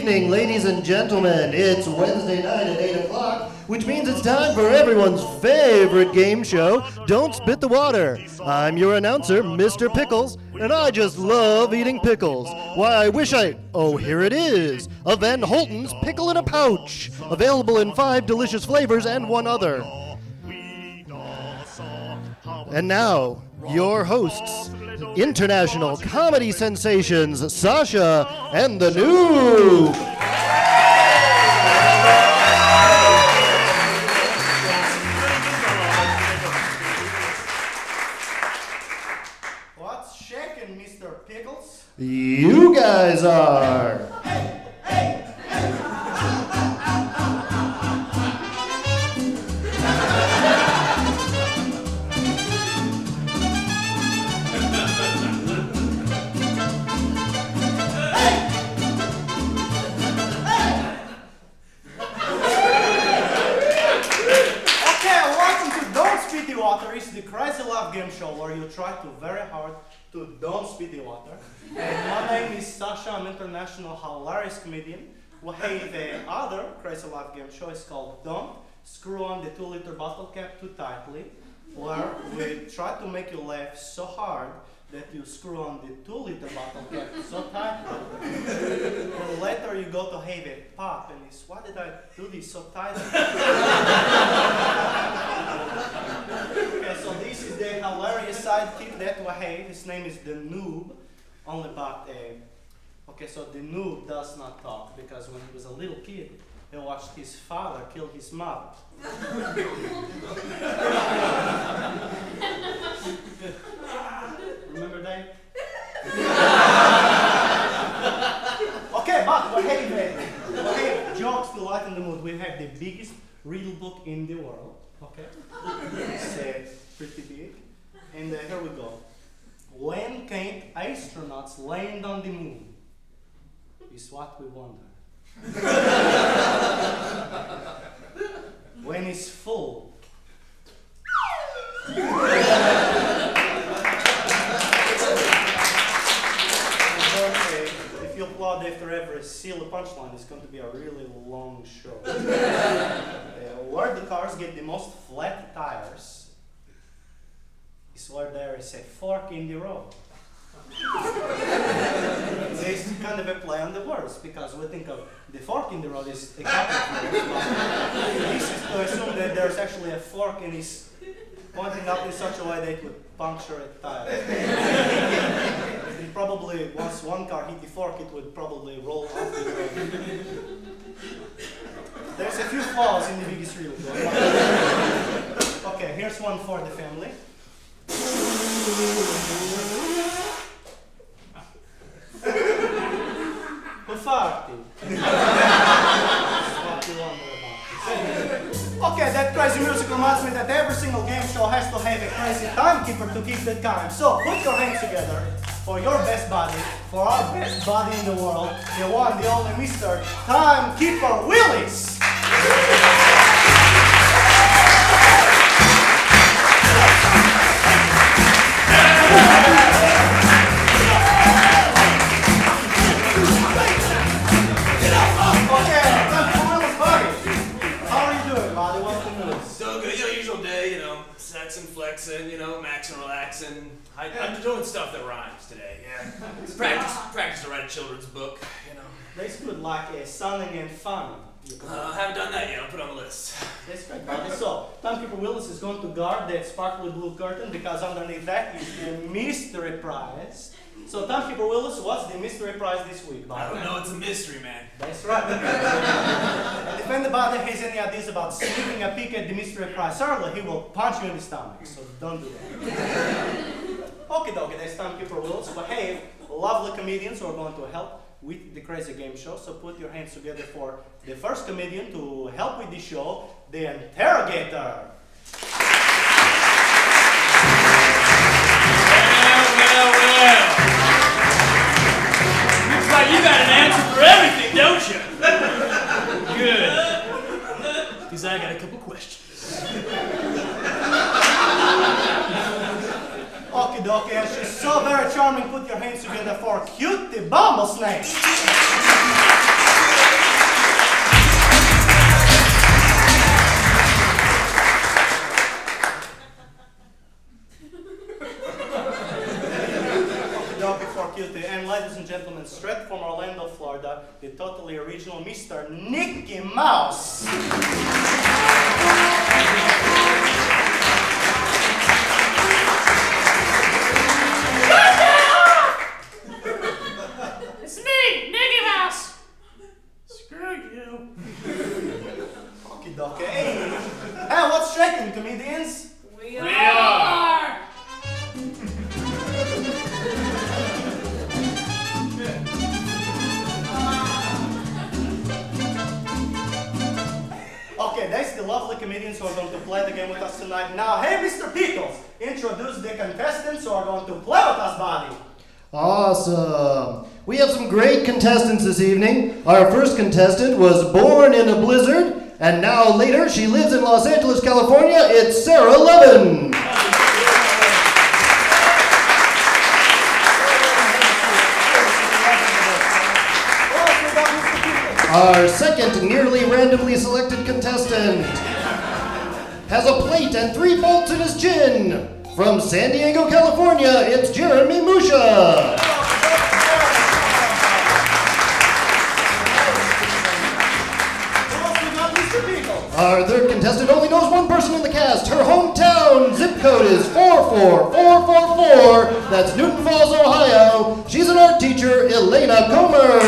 evening, ladies and gentlemen. It's Wednesday night at 8 o'clock, which means it's time for everyone's favorite game show, Don't Spit the Water. I'm your announcer, Mr. Pickles, and I just love eating pickles. Why, oh, here it is, a Van Holten's Pickle in a Pouch, available in 5 delicious flavors and 1 other. And now, your hosts, international comedy sensations, Sasha and the Noob. What's shaking, Mr. Pickles? You guys are. It's the crazy love game show where you try to very hard to don't spit the water. And my name is Sasha. I'm an international hilarious comedian. We have other crazy love game show. It's called Don't Screw on the 2-liter bottle cap too tightly, where we try to make you laugh so hard that you screw on the 2-liter bottle cap so tightly. And later you go to have a pop and it's, why did I do this so tightly? Okay, so this is the hilarious sidekick that we have. His name is the Noob. Only but, okay, so the Noob does not talk because when he was a little kid, he watched his father kill his mother. Remember that? Okay, but we have jokes to lighten the mood. We have the biggest riddle book in the world. Okay, it's pretty big. And here we go. When can astronauts land on the moon? Is what we wonder. When it's full. If you applaud after every silly punchline, it's going to be a really long show. Where the cars get the most flat tires is where there is a fork in the road. It's kind of a play on the words because we think of the fork in the road is a couple. This is to assume that there's actually a fork and it's pointing up in such a way that it would puncture a tire. And probably once one car hit the fork, it would probably roll off the road. There's a few flaws in the biggest reel. Okay, here's one for the family. Who farted? That's what you wonder about. Okay, that crazy music reminds me that every single game show has to have a crazy timekeeper to keep the time. So put your hands together for your best buddy, for our best buddy in the world, the one, the only Mr. Timekeeper Willis. And flexing, maxing, relaxing. I'm doing stuff that rhymes today, yeah. Practice to write a children's book, That's good, like sunning and fun. Haven't done that yet, I'll put it on the list. That's great, buddy. So, Timekeeper Willis is going to guard that sparkly blue curtain because underneath that is the mystery prize. So, Timekeeper Willis, what's the mystery prize this week, buddy? I don't know, it's a mystery, man. That's right. And if anybody has any ideas about sneaking a peek at the mystery prize early, he will punch you in the stomach, so don't do that. Okie dokie, that's Timekeeper Willis. We have lovely comedians who are going to help with the crazy game show, so put your hands together for the first comedian to help with the show, the Interrogator. Well. Looks like you got an answer for everything, don't you? Good. Because I got a couple questions. Okie dokie, and she's so very charming. Put your hands together for Cute the Bumblesnake. the original Mr. Nicky Mouse. It's me, Nicky Mouse. Screw you. Okie dokie. Hey, what's shaking, comedians? We are. Okay, that's the lovely comedians who are going to play the game with us tonight. Now, hey, Mr. Pickles, introduce the contestants who are going to play with us, buddy. Awesome. We have some great contestants this evening. Our first contestant was born in a blizzard, and now later she lives in Los Angeles, California. It's Sarah Levin. Our second nearly randomly selected contestant has a plate and 3 bolts in his chin. From San Diego, California, it's Jeremy Musha. Our third contestant only knows one person in the cast. Her hometown zip code is 44444. That's Newton Falls, Ohio. She's an art teacher, Elena Comer.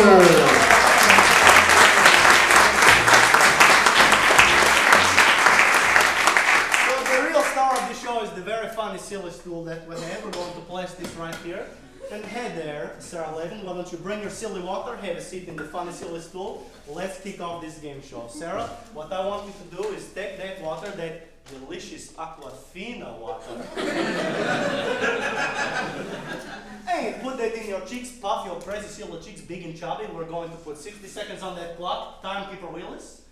Silly stool that we're ever going to place this right here. And hey there, Sarah Levin, why don't you bring your silly water, have a seat in the funny silly stool. Let's kick off this game show. Sarah, what I want you to do is take that water, that delicious Aquafina water, and put that in your cheeks, puff your crazy silly cheeks big and chubby. We're going to put 60 seconds on that clock. Timekeeper Willis,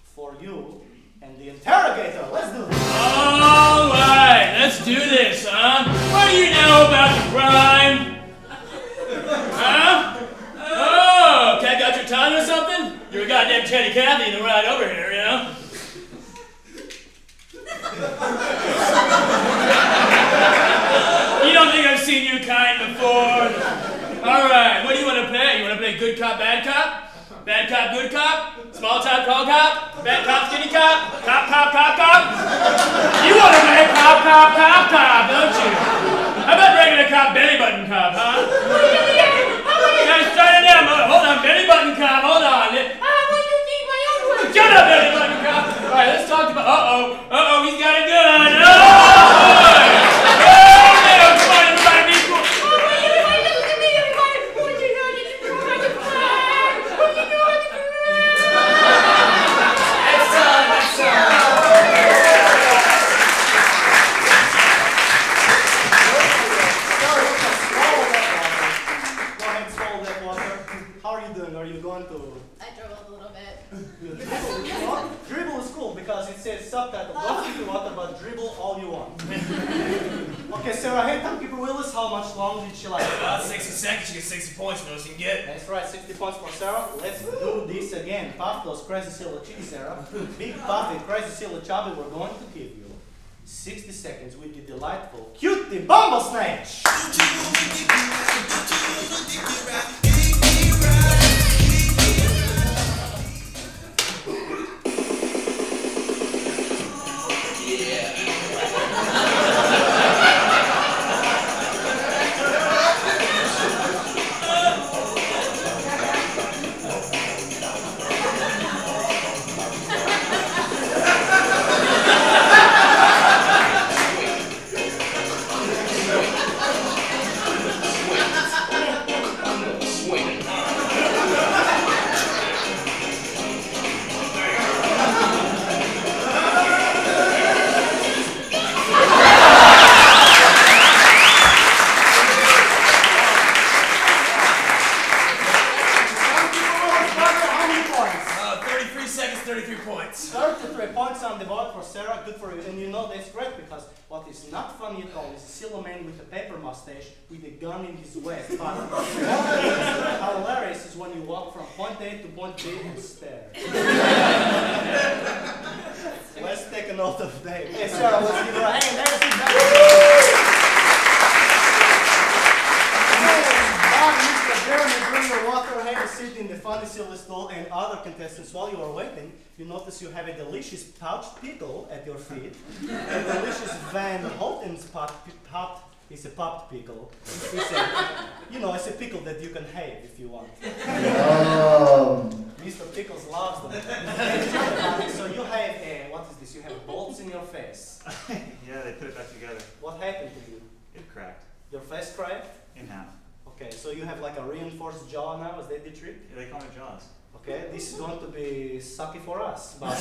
for you and the interrogator. Let's do this. All right, let's do this, huh? What do you know about the crime? Huh? Oh, cat got your tongue or something? You're a goddamn Chatty Cathy in the ride over here, you know? You don't think I've seen your kind before? All right, what do you want to play? You want to play good cop, bad cop? Bad cop, good cop? Small top, tall cop? Bad cop, skinny cop? Cop, cop, cop, cop? You want to play cop, cop, cop, cop, don't you? How about regular cop, belly button cop, huh? Guys, try it down. Hold on, belly button cop, hold on. Shut up, belly button cop. All right, let's talk about, uh-oh, he's got a gun. Oh, boy. Come on, everybody, be cool. Dribble is cool because it says subtitle. Don't drink the water, but dribble all you want. Okay, Sarah, hey, timekeeper Willis, how much long did she like? 60 seconds, you get 60 points, most you can get. That's right, 60 points for Sarah. Let's do this again. Puff those crazy silly cheeks, Sarah. Big puffy, crazy silly chubby, we're going to give you 60 seconds with the delightful Cutie Bumble Snatch. With a gun in his waist. But how hilarious is when you walk from point A to point B and stare. Let's take a note of that. Hey, Sarah, let's give her a hand. Mr. Jeremy bring your water, have a seat in the funny silly stool, and other contestants, while you are waiting, you notice you have a delicious pouched pickle at your feet. A delicious Van Holten's popped it's a popped pickle. It's a, it's a pickle that you can have if you want. Mr. Pickles loves them. So you have, what is this? You have bolts in your face. Yeah, they put it back together. What happened to you? It cracked. Your face cracked? In half. Okay, so you have like a reinforced jaw now, is that the trick? Yeah, they call me Jaws. Okay, this is going to be sucky for us. But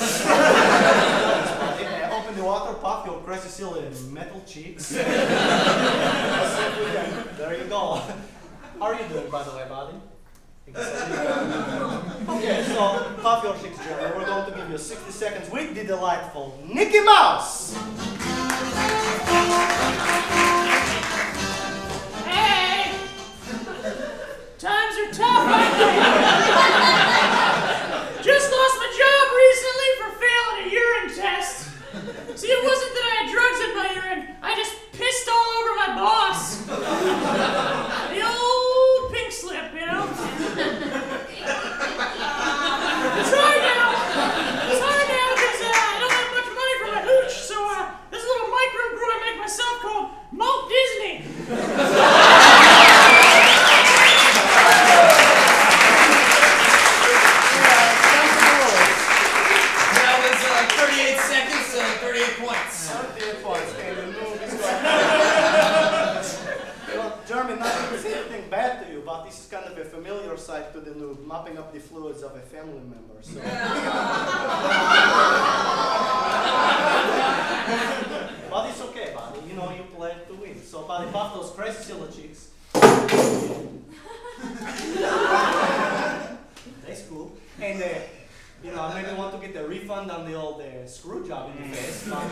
open the water, pop your crazy silly metal cheeks. There you go. How are you doing, by the way, buddy? Okay, so pop your cheeks, Jerry. We're going to give you 60 seconds with the delightful Mickey Mouse. Hey! Times are tough, aren't they? Just lost my job recently for failing a urine test. See, it wasn't that I had drugs in my urine. I just pissed all over my boss. The old pink slip, you know? It's hard now. It's hard now because I don't have much money for my hooch. So this little micro brew I make myself called Malt Disney. This is kind of a familiar sight to the noob, mopping up the fluids of a family member. So. But it's okay, buddy. You play to win. So, buddy, puff those crazy silly cheeks. That's cool. And, maybe want to get a refund on the old screw job in the face. But,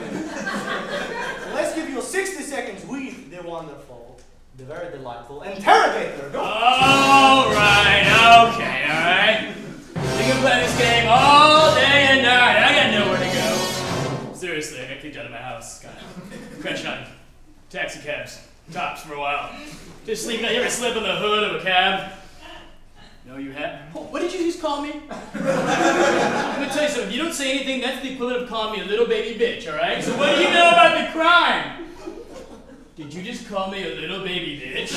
let's give you 60 seconds with the wonderful, the very delightful interrogator. Go. All right, okay, all right. You can play this game all day and night. I got nowhere to go. Seriously, I got kicked out of my house. Got crunch on taxi cabs, cops for a while. Just sleeping. You ever slept in the hood of a cab? No, you have. Oh, what did you just call me? I'm gonna tell you something. If you don't say anything, that's the equivalent of calling me a little baby bitch. All right. So what do you know about the crime? Did you just call me a little baby bitch?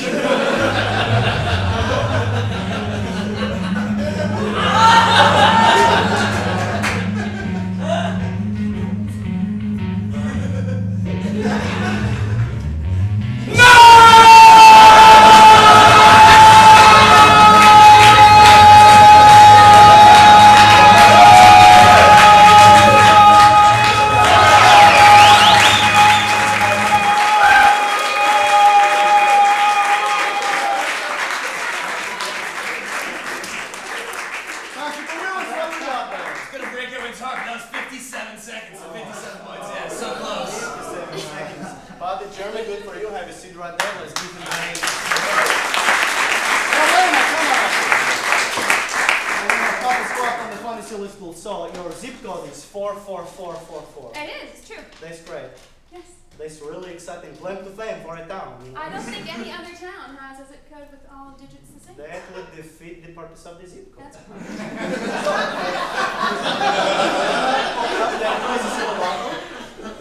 So your zip code is 44444. It is, it's true. That's great. Yes. That's really exciting. Claim to fame for a town. I don't think any other town has a zip code with all digits the same. That would defeat the purpose of the zip code. That's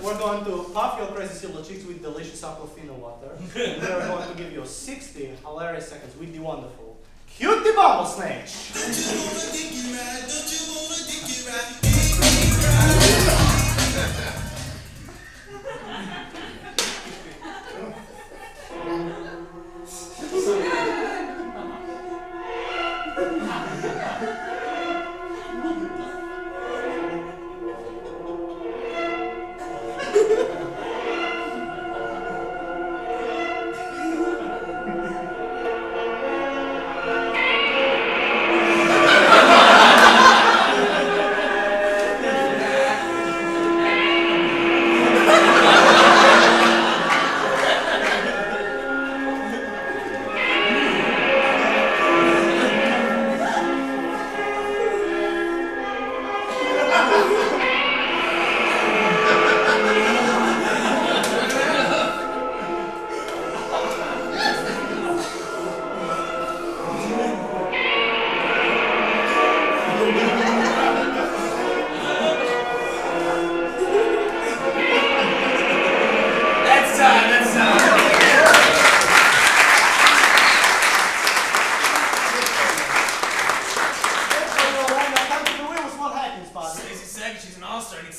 We're going to pop your crazy silver cheeks with delicious Aquafina water. And we're going to give you 60 hilarious seconds with the wonderful Cutie Bumble Snatch. Don't you wanna dick you right? Don't you wanna dick you right?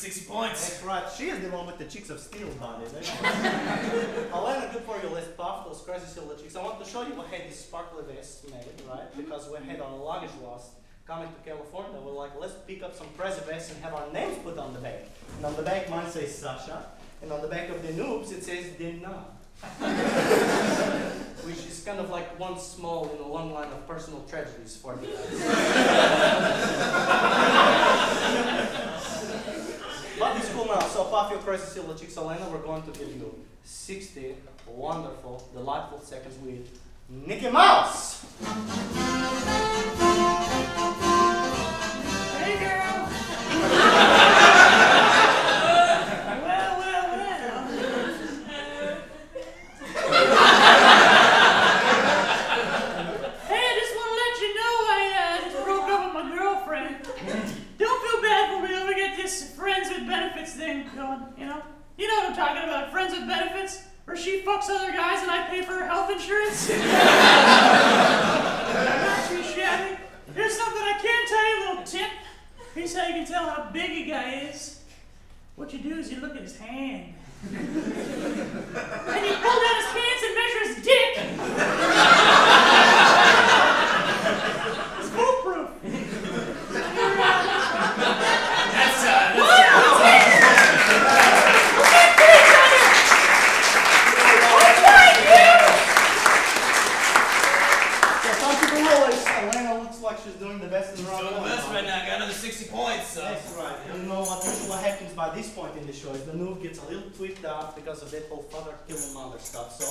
60 points. That's right. She is the one with the cheeks of steel body. Elena, good for you. Let's buff those crazy silver cheeks. I want to show you what had this sparkly vest made, right? Because we had our luggage lost coming to California. We're like, let's pick up some crazy vests and have our names put on the back. And on the back, mine says Sasha. And on the back of the noobs, it says Dina. Which is kind of like one small in a long line of personal tragedies for me. But it's cool now. So puff your crazy silver cheeks, Elena. We're going to give you 60 wonderful, delightful seconds with Mickey Mouse. Hey, girl. You know what I'm talking about, friends with benefits, where she fucks other guys and I pay for her health insurance. Not too shabby. Here's something I can tell you, a little tip. Here's how you can tell how big a guy is. What you do is you look at his hand. And you pull down his pants and measure his dick. It's foolproof. She's doing the best in the round. She's doing the best right now. I got another 60 points. So. That's right. And you know what usually happens by this point in the show is the noob gets a little tweaked out because of that whole father killing mother stuff. So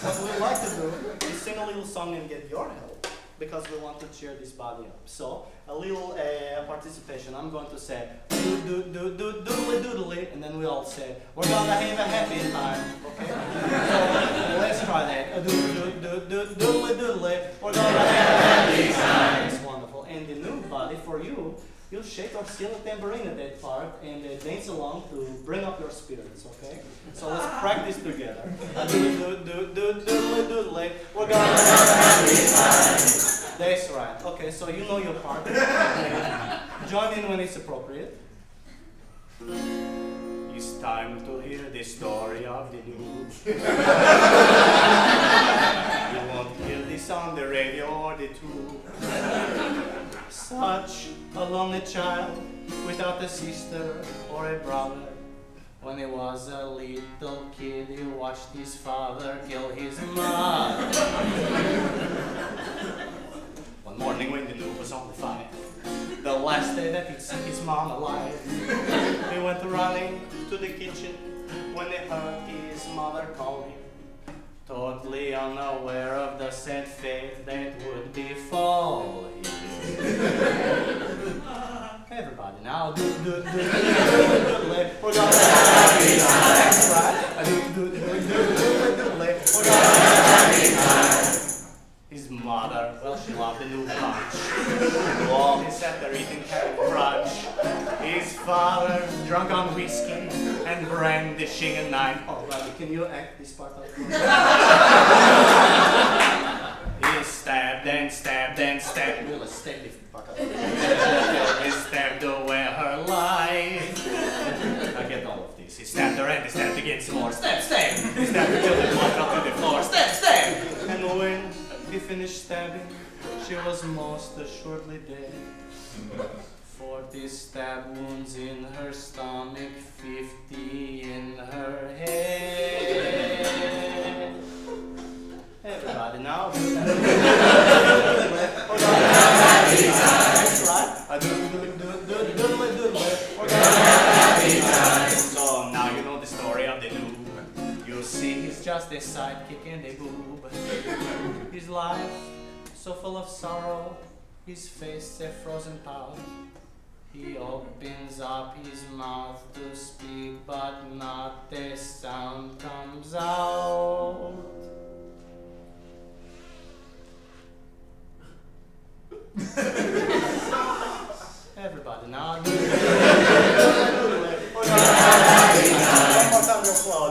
what we like to do is sing a little song and get your help because we want to cheer this body up. So a little participation. I'm going to say doodly doodly, and then we all say we're gonna have a happy time. Okay? So let's try that. Doodly doodly. We're gonna have a happy time. It's wonderful. And the new body for you, you'll shake or steal a tambourine at that part and dance along to bring up your spirits, okay? So let's practice together. Doodly. We're gonna have a happy time. That's right. Okay, so you know your part. Join in when it's appropriate. It's time to hear the story of the noob. You won't hear this on the radio or the tube. Such a lonely child without a sister or a brother. When he was a little kid, he watched his father kill his mother. One morning when the noob was only 5, the last day that he'd see his mom alive, he went running to the kitchen when he heard his mother calling, totally unaware of the sad fate that would befall him. Everybody now, we're gonna have a happy time. That's right. We're gonna have a happy time. His mother, well, she loved the new punch. While he sat there eating carrot crunch. His father, drunk on whiskey and brandishing a knife. Oh, Robbie, can you act this part out? He stabbed and stabbed and stabbed. We'll stab this part out. He stabbed away her life. I get all of this. He stabbed her and he stabbed again some more. Stab, stab. He stabbed her till the blood dropped to the floor. Stab, stab. And when he finished stabbing, she was most assuredly dead. 40 stab wounds in her stomach, 50 in her head. Everybody now. That's right. So now you know the story of the noob. You see he's just a sidekick and a boob. His life so full of sorrow, his face a frozen pout. He opens up his mouth to speak, but not a sound comes out. Everybody now. One more time, real slow.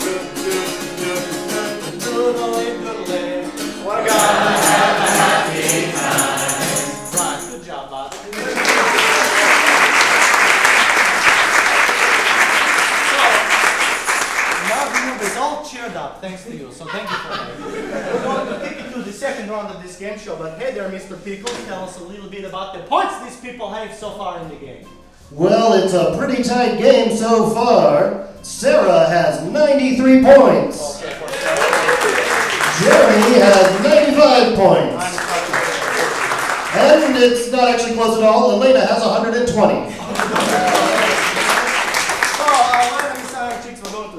We're gonna have a happy time. Right, good job, Bob. job, thanks to you. So thank you for that. We're going to take it to the second round of this game show. But hey there, Mr. Pickles, tell us a little bit about the points these people have so far in the game. Well, it's a pretty tight game so far. Sarah has 93 points. Okay, for Sarah. Jeremy has 95 points. And it's not actually close at all. Elena has 120.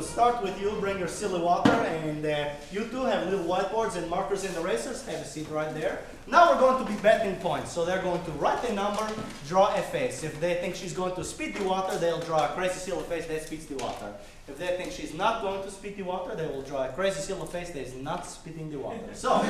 Start with you, bring your silly water, and you two have little whiteboards and markers and erasers. Have a seat right there. Now we're going to be betting points. So they're going to write a number, draw a face. If they think she's going to spit the water, they'll draw a crazy silly face that spits the water. If they think she's not going to spit the water, they will draw a crazy silly face that is not spitting the water. So,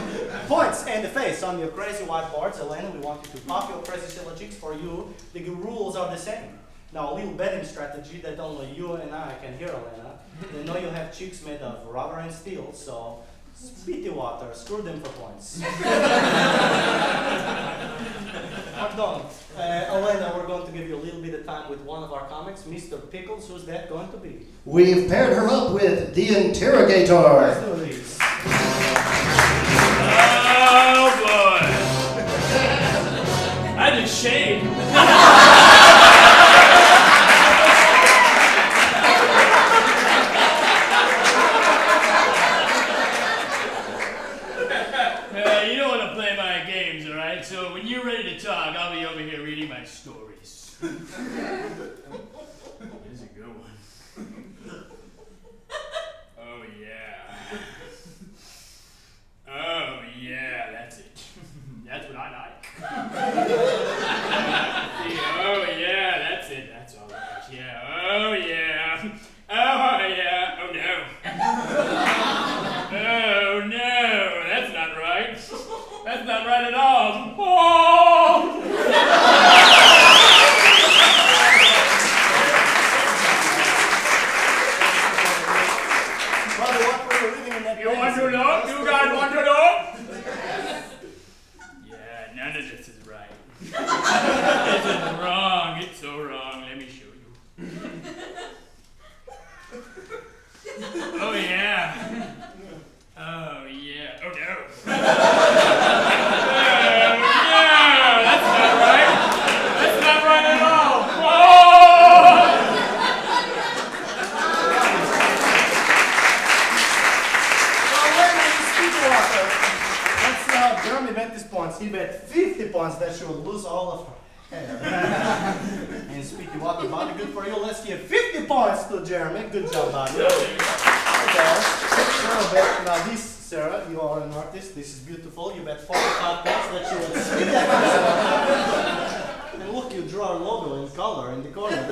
points and the face on your crazy whiteboards. Elena, we want you to pop your crazy silly cheeks. For you, the rules are the same. Now, a little betting strategy that only you and I can hear, Elena. They know you have cheeks made of rubber and steel, so spit the water, screw them for points. Pardon. Elena, we're going to give you a little bit of time with one of our comics, Mr. Pickles. Who's that going to be? We've paired her up with the Interrogator. Let's do this. Oh boy! I just shaved. So when you're ready to talk, I'll be over here reading my stories. Here's a good one. Oh yeah. Oh yeah, that's it. That's what I like. Oh yeah, that's it. That's all right. Yeah. Oh yeah. Oh yeah. Oh no. Oh no. That's not right. That's not right at all. Oh! Brother, what were you reading in that? You want to know? You guys want to know? Yeah, none of this is right. This is wrong. It's so wrong. Let me show you. Oh yeah. Oh yeah. Oh no. He bet 50 points that she would lose all of her hair. And speaking water body, good for you. Let's give 50 points to Jeremy. Good job, buddy. Sarah, now this, Sarah, you are an artist. This is beautiful. You bet 45 points that she would spit that. And look, you draw a logo in color in the corner.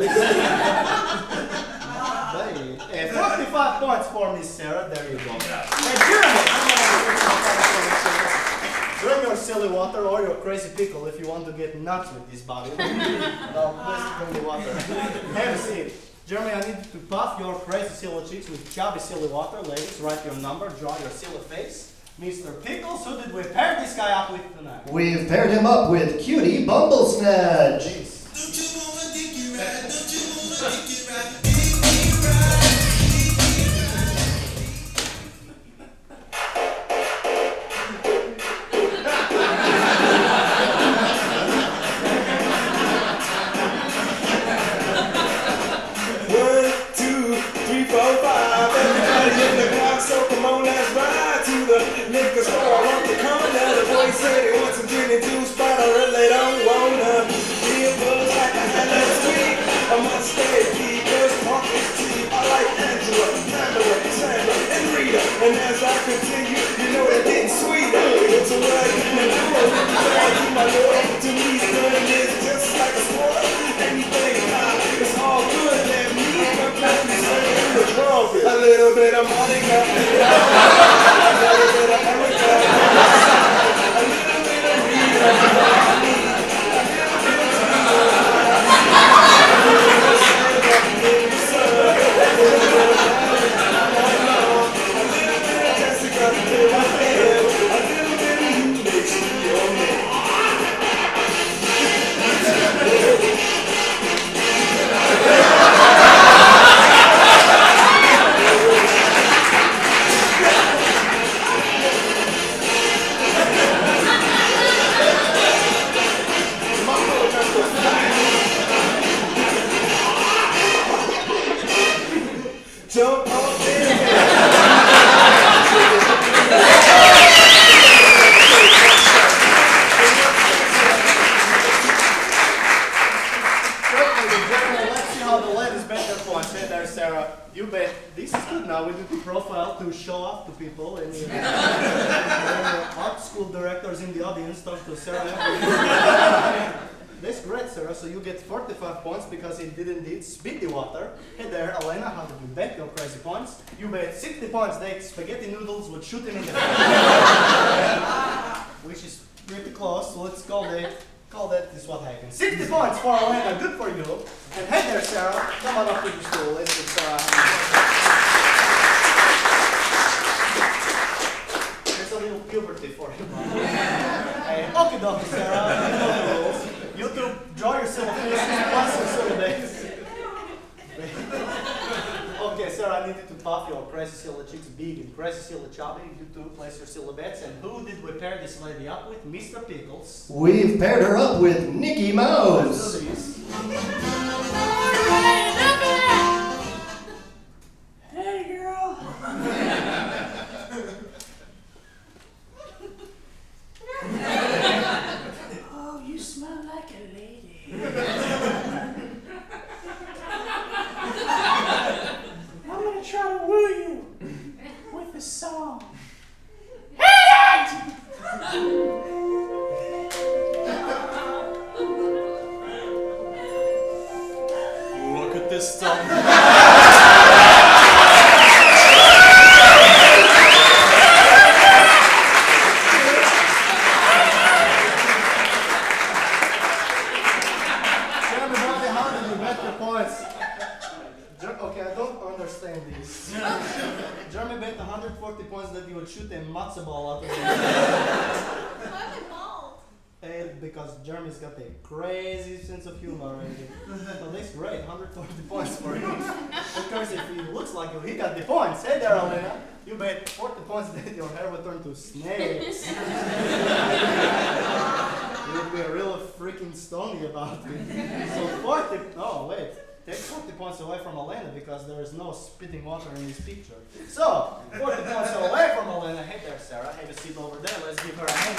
45 points for Miss Sarah. There you go. Hey, Jeremy, bring your silly water or your crazy pickle if you want to get nuts with this body. Please bring the water. Have a seat. Jeremy, I need you to puff your crazy silly cheeks with chubby silly water. Ladies, write your number, draw your silly face. Mr. Pickles, who did we pair this guy up with tonight? We've paired him up with Cutie Bumblesnatch. Don't you wanna dicky ride? Don't you wanna dicky ride? Liquor store on the corner. The boy said he wants some gin and juice, but I really don't wanna be a buzz like I had last week. I must stay because punk is cheap. I like Angela, Pamela, Sandra, and Rita. And as I continue, you know they're getting sweeter. It's a right and do a to my Lord. To me, good is just like a sport. Anything high, it's all good. Let me come back and say the trumpet. A little bit of Monica. how the ladies bet their points. Hey there, Sarah. You bet. This is good now. We do the profile to show off to people. And art school directors in the audience talk to Sarah. That's great, Sarah. So you get 45 points because it did indeed spit the water. Hey there, Elena. How did you bet your crazy points? You bet 60 points that spaghetti noodles would shoot him in the face. Which is pretty close. So let's call that is what happened. 60 points for Elena, good for you. And hey there, Sarah, come on up to the stool. Let's get Sarah. There's a little puberty for you. Hey, okie dokie, Sarah, you know the rules. You two draw yourself a face plus your syllables. Okay, Sarah, I need you to puff your crazy silly cheeks big and crazy silly chubby. You two place your silly bets. And who did we pair this lady up with? Mr. Pickles. We've paired her up with Mickey Mouse. Let's do this. Hey, girl. Oh, you smell like a lady. I'm gonna try to woo you with a song. Hit it! Look at this stuff. Okay, I don't understand this. Jeremy bet 140 points that you would shoot a matzo ball out of it. Because Jeremy's got a crazy sense of humor. Well, that's great, 140 points for him. Of course, if he looks like you, he got the points. Hey there, Elena. You bet 40 points that your hair would turn to snakes. You would be real freaking stony about it. So 40, oh wait. Take 40 points away from Elena because there is no spitting water in this picture. So, 40 points away from Elena. Hey there, Sarah. Have a seat over there. Let's give her a hand.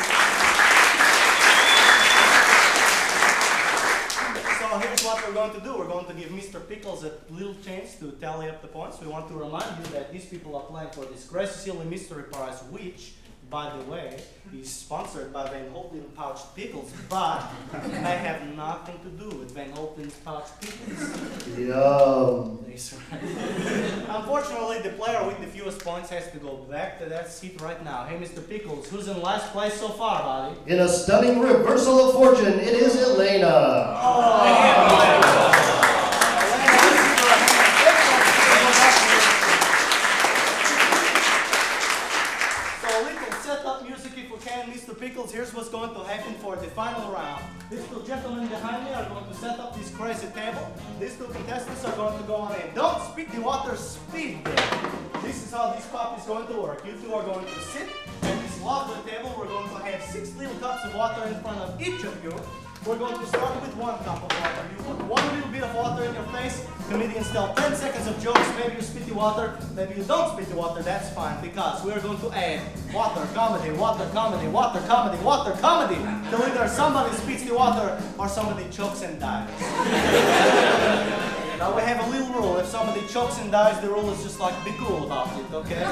So here's what we're going to do. We're going to give Mr. Pickles a little chance to tally up the points. We want to remind you that these people are playing for this crazy silly mystery prize, which, by the way, is sponsored by Van Holten Pouched Pickles, but they have nothing to do with Van Holten's Pouched Pickles. Yum. That's right. Unfortunately, the player with the fewest points has to go back to that seat right now. Hey, Mr. Pickles, who's in last place so far, buddy? In a stunning reversal of fortune, it is Elena. Mr. Pickles, here's what's going to happen for the final round. These two gentlemen behind me are going to set up this crazy table. These two contestants are going to go on in. Don't spit the water, speed it. This is how this pop is going to work. You two are going to sit at this lovely table. We're going to have 6 little cups of water in front of each of you. We're going to start with 1 cup of water. You put 1 little bit of water in your face. Comedians tell 10 seconds of jokes. Maybe you spit the water, maybe you don't spit the water. That's fine because we're going to add water, comedy, water, comedy, water, comedy, water, comedy. Till either somebody spits the water or somebody chokes and dies. Now we have a little rule. If somebody chokes and dies, the rule is just like be cool about it, okay?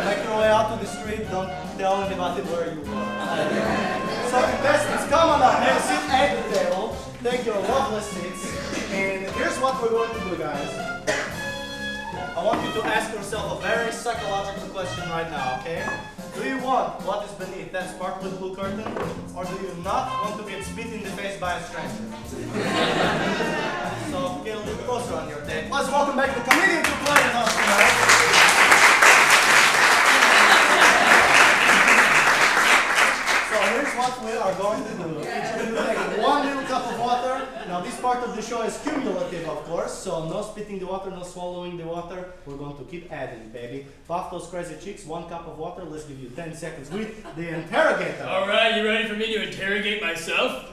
Make your way out to the street. Don't tell anybody where you were. So contestants, come on up and sit at the table. Take your lovely seats. And here's what we're going to do, guys. I want you to ask yourself a very psychological question right now, okay? Do you want what is beneath that sparkly blue curtain? Or do you not want to get spit in the face by a stranger? So get a little closer on your date. Let's welcome back the comedian to play with us tonight. So here's what we are going to do. Each of you take 1 little cup of water. Now this part of the show is cumulative, of course, so no spitting the water, no swallowing the water. We're going to keep adding, baby. Puff those crazy cheeks, 1 cup of water. Let's give you 10 seconds with the interrogator. All right, you ready for me to interrogate myself?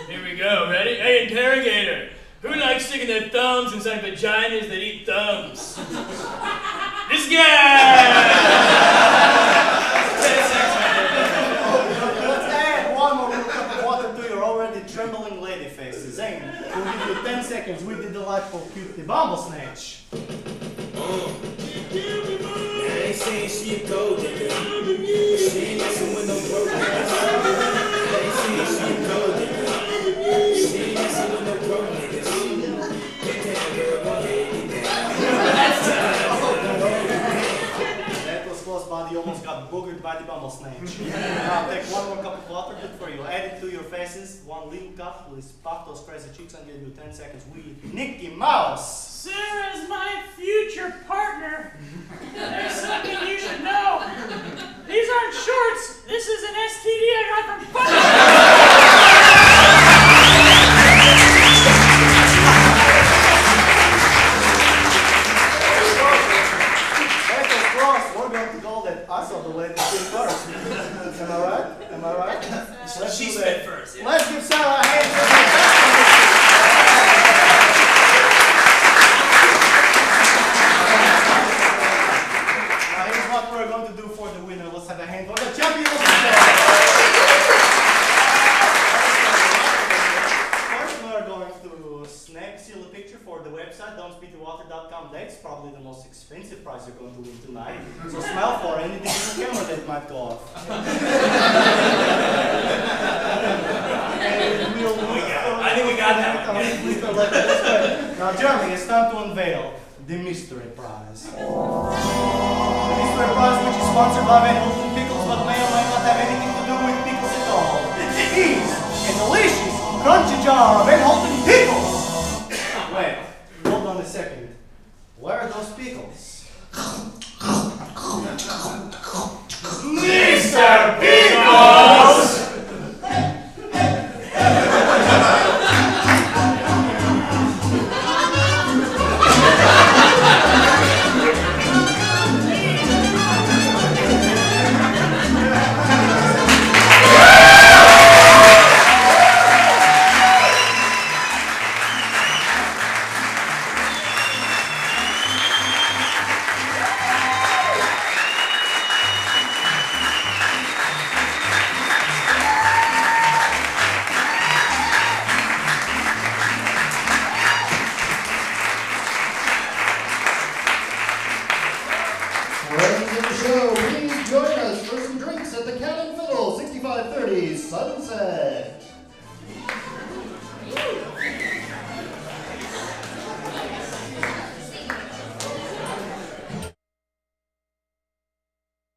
Here we go, ready? Hey, interrogator, who likes sticking their thumbs inside vaginas that eat thumbs? This guy! Let's add 1 more little cup of water to your already trembling lady faces. Zane, we'll give you 10 10 seconds with the delightful Cutie Bumble Snatch. I ain't saying she a gold digger. She ain't messing with no broke niggas. I ain't saying she a gold digger. She ain't messing with no broke niggas. Get down, girl, go ahead, get down. That was close, buddy. Almost got boogered by the Bumble Snatch. Now take one more cup of water, good for you. Add it to your faces. One little cup will pop those crazy cheeks and give you 10 seconds with Mickey Mouse. Sarah's my future partner. There's something you should know. These aren't shorts. This is an STD I got from fucking. That was close. We're going to call that I saw the lady spit first. Am I right? Am I right? She spit first. Yeah. Let's give Sarah a hand for Now here's what we're going to do for the winner. Let's have a hand for the champion of the show. First, we're going to steal a picture for the website, don'tspitthewater.com. That's probably the most expensive prize you're going to win tonight. So smell for anything in the camera that might go off. I think we got that one. Now, Jeremy, it's time to unveil the mystery prize. The mystery prize, which is sponsored by Van Houten Pickles, but may or may not have anything to do with pickles at all. It is a delicious, crunchy jar of Van Houten Pickles. Wait, hold on a second. Where are those pickles? Mr. Pickles! Friends of the show, please join us for some drinks at the Cat and Fiddle, 6530 Sunset.